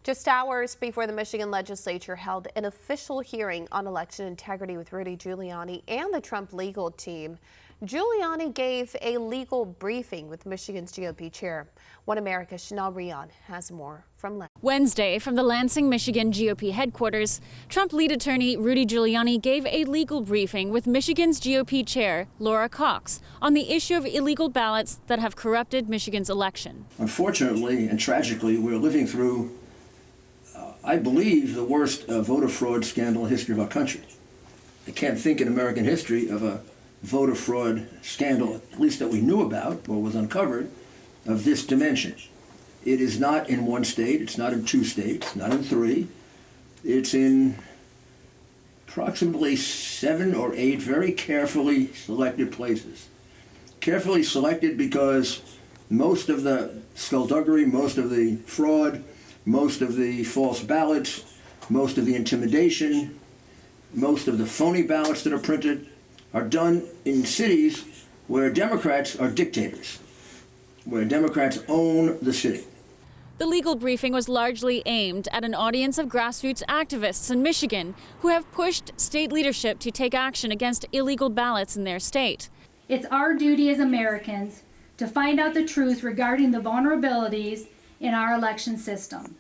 Just hours before the Michigan legislature held an official hearing on election integrity with Rudy Giuliani and the Trump legal team, Giuliani gave a legal briefing with Michigan's GOP chair. One America's Rion has more from Lansing. Wednesday, from the Lansing, Michigan GOP headquarters, Trump lead attorney Rudy Giuliani gave a legal briefing with Michigan's GOP chair, Laura Cox, on the issue of illegal ballots that have corrupted Michigan's election. Unfortunately and tragically, we're living through, I believe, the worst voter fraud scandal in the history of our country. I can't think in American history of a voter fraud scandal, at least that we knew about or was uncovered, of this dimension. It is not in one state, it's not in two states, not in three. It's in approximately 7 or 8 very carefully selected places. Carefully selected because most of the skullduggery, most of the fraud, most of the false ballots, most of the intimidation, most of the phony ballots that are printed are done in cities where Democrats are dictators, where Democrats own the city. The legal briefing was largely aimed at an audience of grassroots activists in Michigan who have pushed state leadership to take action against illegal ballots in their state. It's our duty as Americans to find out the truth regarding the vulnerabilities in our election system.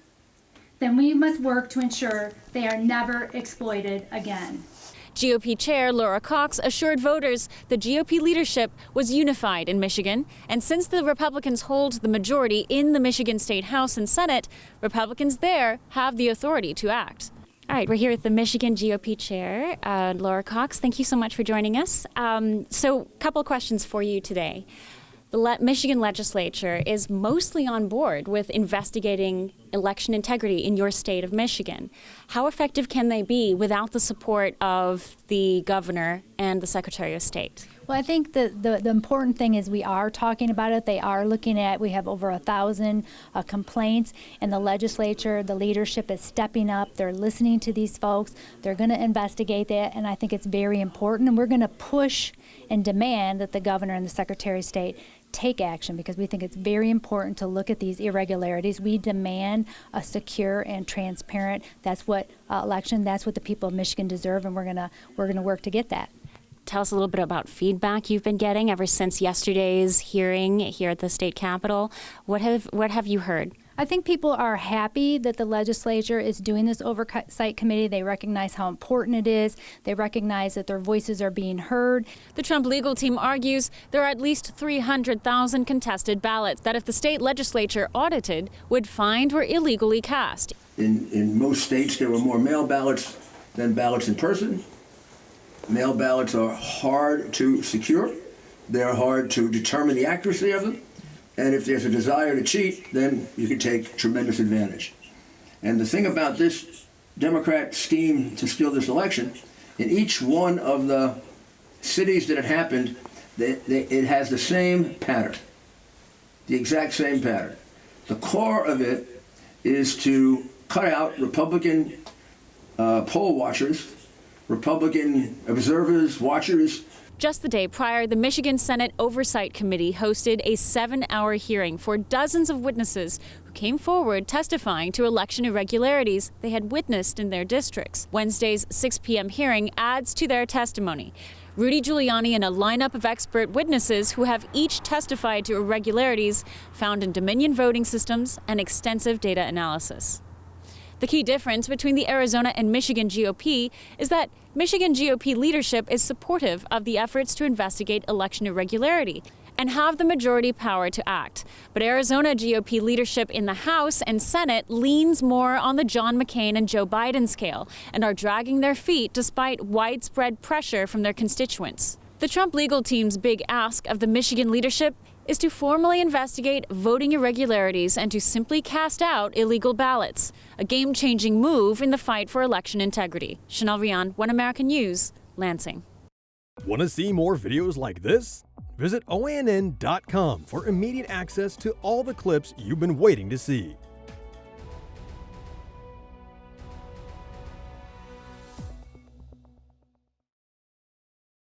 Then we must work to ensure they are never exploited again. GOP Chair Laura Cox assured voters the GOP leadership was unified in Michigan, and since the Republicans hold the majority in the Michigan State House and Senate, Republicans there have the authority to act. All right, we're here with the Michigan GOP Chair, Laura Cox. Thank you so much for joining us. So a couple of questions for you today. The Michigan legislature is mostly on board with investigating election integrity in your state of Michigan. How effective can they be without the support of the governor and the Secretary of State? Well, I think the important thing is we are talking about it. They are looking at, we have over 1,000 complaints, and the legislature, the leadership is stepping up. They're listening to these folks. They're going to investigate that, and I think it's very important. And we're going to push and demand that the governor and the Secretary of State take action, because we think it's very important to look at these irregularities. We demand a secure and transparent, that's what election, that's what the people of Michigan deserve, and we're gonna work to get that. Tell us a little bit about feedback you've been getting ever since yesterday's hearing here at the state capitol. What have you heard? I think people are happy that the legislature is doing this oversight committee. They recognize how important it is. They recognize that their voices are being heard. The Trump legal team argues there are at least 300,000 contested ballots that if the state legislature audited would find were illegally cast. In most states, there were more mail ballots than ballots in person. Mail ballots are hard to secure. They're hard to determine the accuracy of them. And if there's a desire to cheat, then you can take tremendous advantage. And the thing about this Democrat scheme to steal this election, in each one of the cities that it happened, it has the same pattern, the exact same pattern. The core of it is to cut out Republican poll watchers, Republican observers, watchers. Just the day prior, the Michigan Senate Oversight Committee hosted a 7-hour hearing for dozens of witnesses who came forward testifying to election irregularities they had witnessed in their districts. Wednesday's 6 p.m. hearing adds to their testimony. Rudy Giuliani and a lineup of expert witnesses who have each testified to irregularities found in Dominion voting systems and extensive data analysis. The key difference between the Arizona and Michigan GOP is that Michigan GOP leadership is supportive of the efforts to investigate election irregularity and have the majority power to act. But Arizona GOP leadership in the House and Senate leans more on the John McCain and Joe Biden scale and are dragging their feet despite widespread pressure from their constituents. The Trump legal team's big ask of the Michigan leadership is to formally investigate voting irregularities and to simply cast out illegal ballots, a game-changing move in the fight for election integrity. Rion, One American News, Lansing. Want to see more videos like this? Visit OANN.com for immediate access to all the clips you've been waiting to see.